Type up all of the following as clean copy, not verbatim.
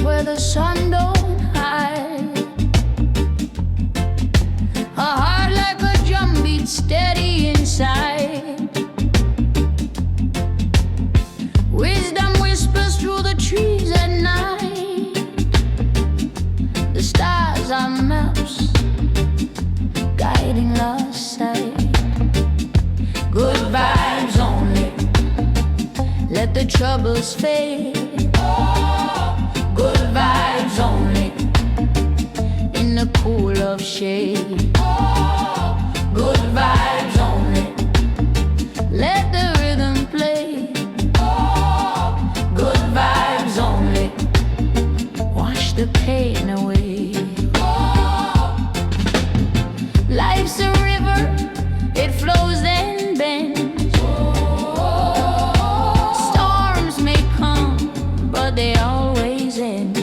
where the sun don't hide. A heart like a drum beat steady inside. Wisdom whispers through the trees at night. The stars are maps guiding lost sight. Good vibes only, let the troubles fade. Good vibes only, in the cool of shade. Good vibes only, let the rhythm play. Good vibes only, wash the pain away. Life's a river, it flows and bends. Storms may come, but they always end.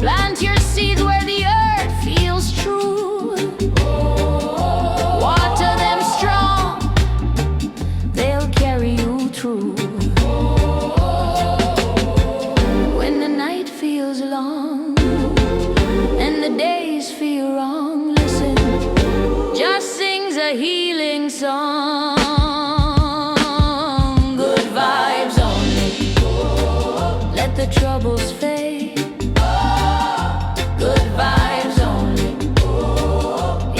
Plant your seeds where the earth feels true. Water them strong, they'll carry you through. When the night feels long and the days feel wrong, listen, just sings a healing song. Good vibes only, let the troubles fade. Good vibes only,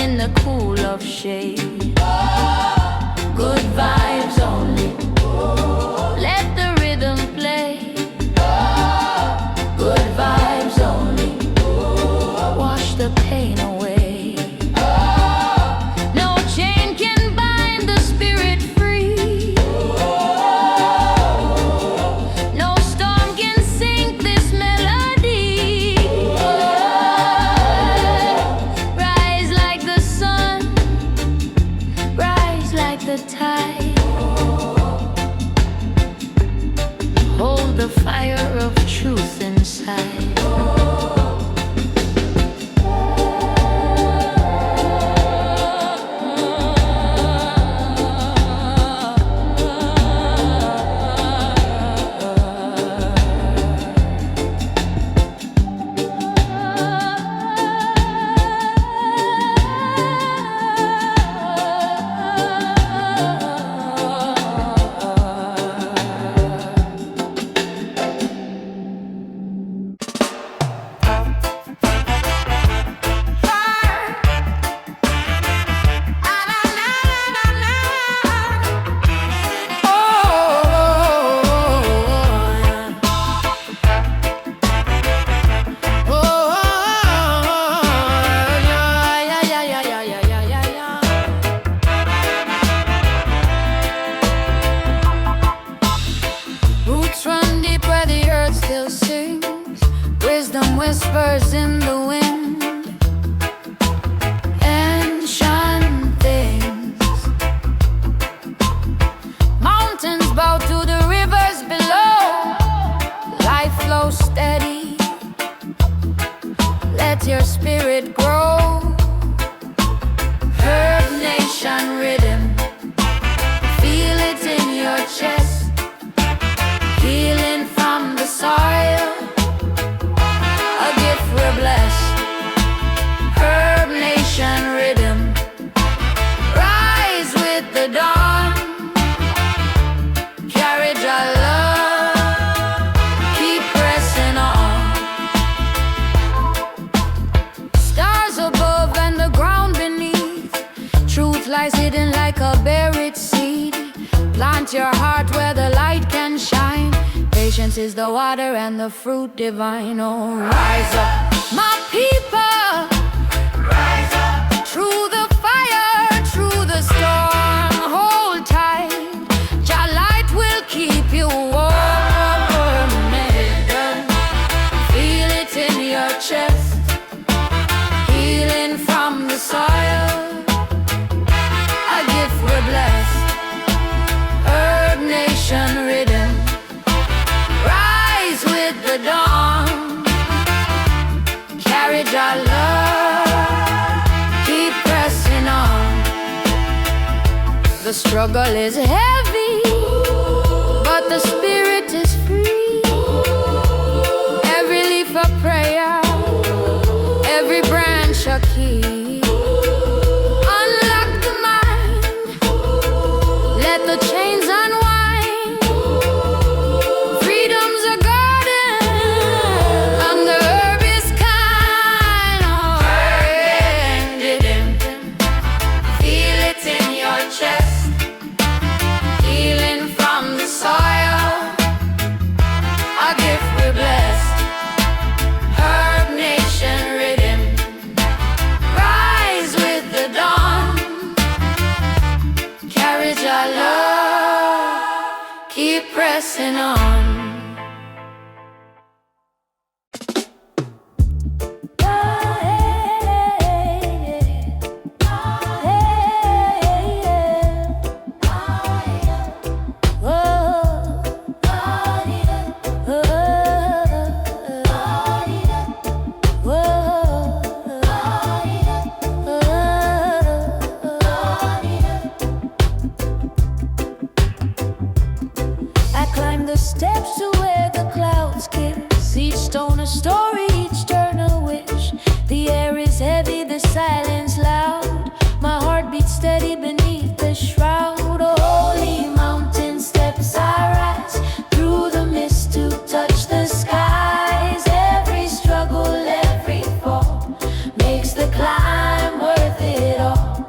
in the cool of shade. Good vibes only, let the rhythm play. Good vibes only, wash the pain away. No chain can bind the spirit free. No storm can sink this melody. Rise like the sun, rise like the tide. Hold the fire of truth inside. Roots run deep where the earth still sings. Wisdom whispers in the wind. Ancient things. Mountains bow to the rivers below. Life flows steady, let your spirit grow. Herb nation rhythm, feel it in your chest. Healing from the soil, a gift we're blessed. Herb nation rhythm, rise with the dawn. Carry Jah love, keep pressing on. Stars above and the ground beneath, truth lies hidden like a buried seed. Plant your heart where the light can shine. Patience is the water and the fruit divine. Oh, rise up, my people. Rise up. Through the fire, through the storm, hold tight. Jah light will keep you warm. Feel it in your chest. Healing from the soil, a gift we're blessed. Herb nation rhythm, rise with the dawn. Carry Jah love, keep pressing on. The struggle is heavy, but the spirit is free. key. Unlock the mind, let the chains unwind. Freedom's a garden, and the herb is kind. Oh, Riddim, feel it in your chest, healing from the soil. A gift we're blessed. Herb nation Riddim, rise with the dawn. Carry Jah love, keep pressing on. I climb the steps to where the clouds kiss. Each stone a story, each turn a wish. The air is heavy, the silence loud. My heart beats steady beneath the shroud. Oh, holy mountain steps I rise through the mist to touch the skies. Every struggle, every fall makes the climb worth it all.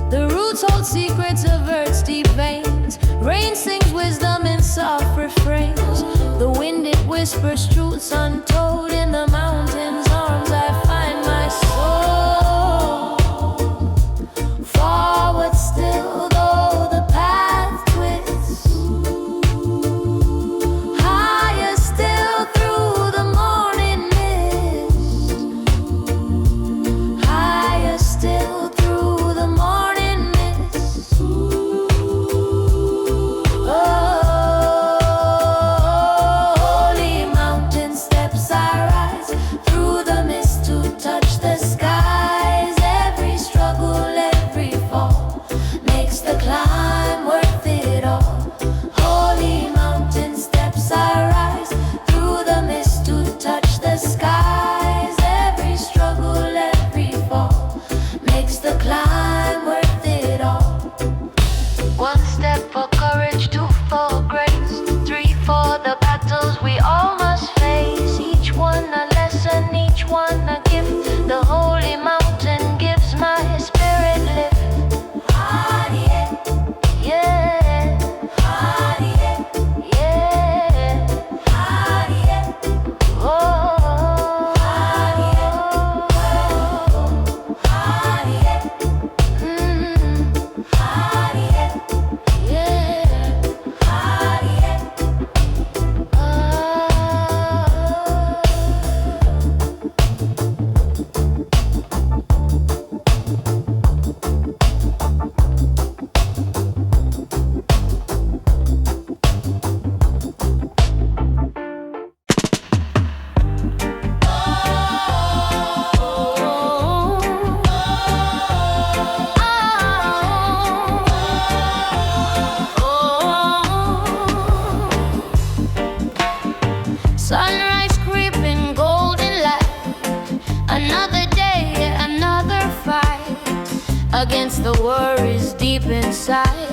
The roots hold secrets of Earth's deep veins. Rain sings wisdom in soft refrains. The wind it whispers truths untold. In the mountains' arms I find my soul. Forward still, though the path twists. Higher still through the morning mist. Higher still through the morning mist. Holy mountain steps I rise through the mist to touch the skies. Every struggle, every fall makes the climb worth it all. Holy mountain steps I rise through the mist to touch the skies. Every struggle, every fall makes the climb worth it all. One step for courage, two for grace, three for the battles we all must face. Each one a lesson, each one a gift. The holy mountain gives my spirit lift. Yeah, yeah, oh, sunrise creeping golden light. Another day, another fight against the worries deep inside.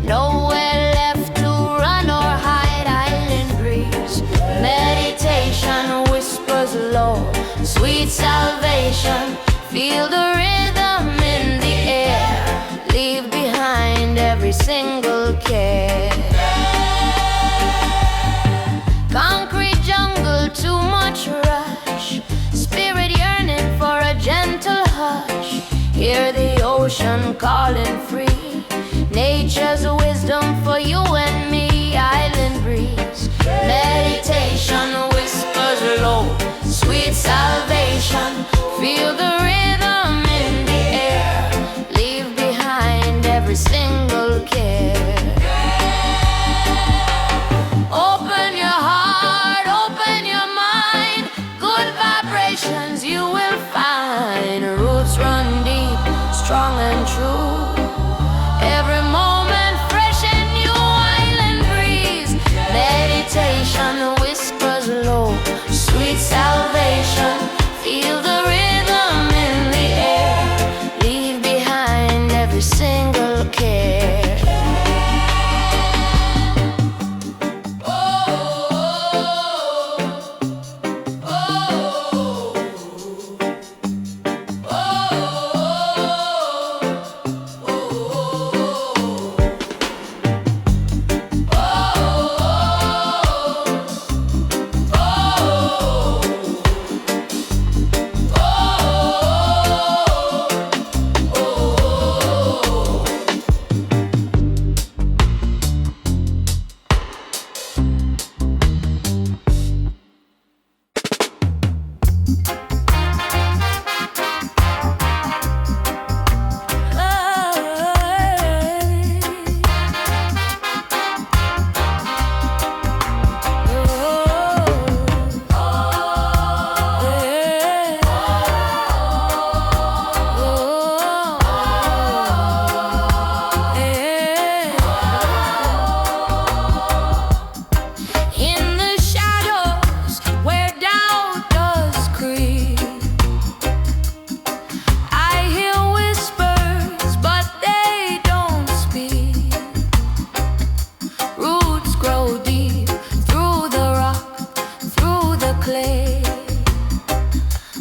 Nowhere left to run or hide. Island breeze, meditation whispers low. Sweet salvation, feel the rhythm in the air. Leave behind every single care. Concrete jungle, too much rush. Spirit yearning for a gentle hush. Hear the ocean calling free. Nature's wisdom for you and me. Island breeze, meditation whispers low. Sweet salvation, feel the rhythm in the air. Leave behind every single care. Open your heart, open your mind. Good vibrations you will find. Roots run deep, strong and true. Every moment fresh and new. Island breeze, meditation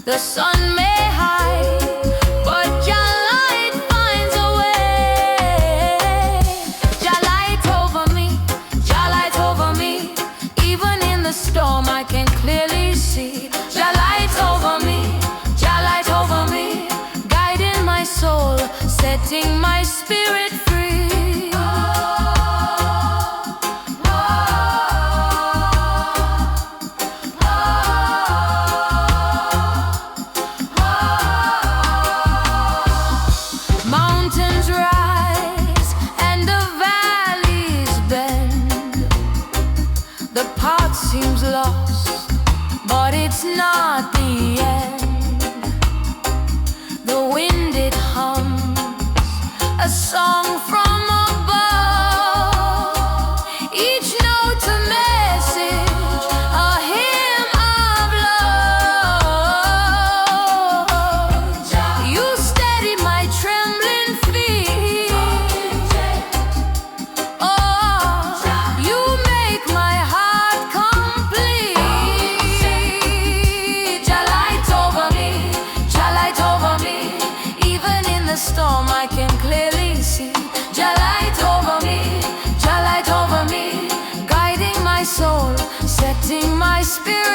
The sun may hide, but Jah light finds a way. Jah light over me, Jah light over me. Even in the storm I can clearly see. Jah light over me, Jah light over me. Guiding my soul, setting my spirit free. Mountains rise and the valleys bend. The path seems lost, but it's not the end. The wind it hums a song from above. Each note a message, a hymn of love. You steady my trembling feet. Oh, you make my heart complete. Jah light over me, Jah light over me. Even in the storm I can clearly see. Jah light over me, Jah light over me. Guiding my soul, setting my spirit